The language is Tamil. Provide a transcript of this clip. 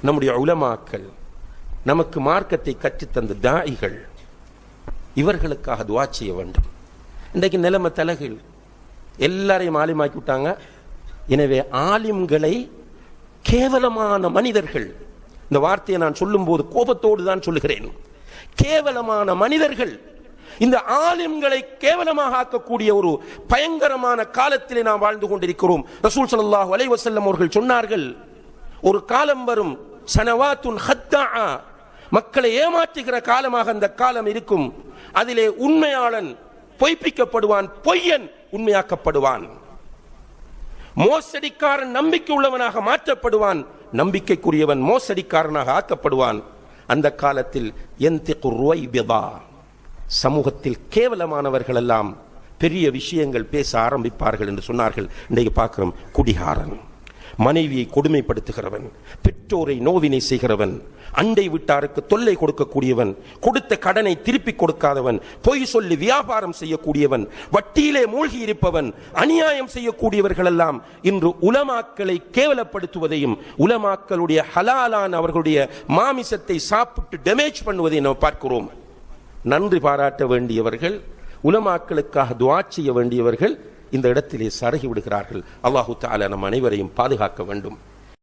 நம்முடைய உலமாக்கள், நமக்கு மார்க்கத்தை கற்றுத்தந்த தாயிகள், இவர்களுக்காக துஆ செய்ய வேண்டும். இன்றைக்கு நிலைமை தலைகீழ், எல்லாரையும் ஆலிமாக்கி விட்டாங்க. எனவே ஆலிம்களை கேவலமான மனிதர்கள், இந்த வார்த்தையை நான் சொல்லும் போது கோபத்தோடு தான் சொல்லுகிறேன், கேவலமான மனிதர்கள் இந்த ஆலிம்களை கேவலமாக ஆக்கக்கூடிய ஒரு பயங்கரமான காலத்திலே நாம் வாழ்ந்து கொண்டிருக்கிறோம். ரசூல் ஸல்லல்லாஹு அலைஹி வஸல்லம் அவர்கள் சொன்னார்கள், ஒரு காலம் வரும், சனவாத்துன் ஹத்தா, மக்களை ஏமாற்றுகிற காலமாக அந்த காலம் இருக்கும். அதிலே உண்மையாளன் பொய்ப்பிக்கப்படுவான், பொய்யன் உண்மையாக்கப்படுவான், மோசடிக்காரன் நம்பிக்கை உள்ளவனாக மாற்றப்படுவான், நம்பிக்கைக்குரியவன் மோசடிக்காரனாக ஆக்கப்படுவான். அந்த காலத்தில் யந்திகு ருவைபிதா, சமூகத்தில் கேவலமானவர்கள் எல்லாம் பெரிய விஷயங்கள் பேச ஆரம்பிப்பார்கள் என்று சொன்னார்கள். இன்றைக்கு பார்க்கிறோம், குடிகாரன், மனைவியை கொடுமைப்படுத்துகிறவன், பெற்றோரை நோவினை செய்கிறவன், அண்டை வீட்டாருக்கு தொல்லை கொடுக்கக்கூடியவன், கொடுத்த கடனை திருப்பி கொடுக்காதவன், பொய் சொல்லி வியாபாரம் செய்யக்கூடியவன், வட்டியிலே மூழ்கி இருப்பவன், அநியாயம் செய்யக்கூடியவர்கள் எல்லாம் இன்று உலமாக்களை கேவலப்படுத்துவதையும் உலமாக்களுடைய ஹலாலான அவர்களுடைய மாமிசத்தை சாப்பிட்டு டேமேஜ் பண்ணுவதை நாம் பார்க்கிறோம். நன்றி பாராட்ட வேண்டியவர்கள், உலமாக்களுக்காக துஆ செய்ய வேண்டியவர்கள் இந்த இடத்திலே சருகி விடுகிறார்கள். அல்லாஹு தஆலா நம் அனைவரையும் பாதுகாக்க வேண்டும்.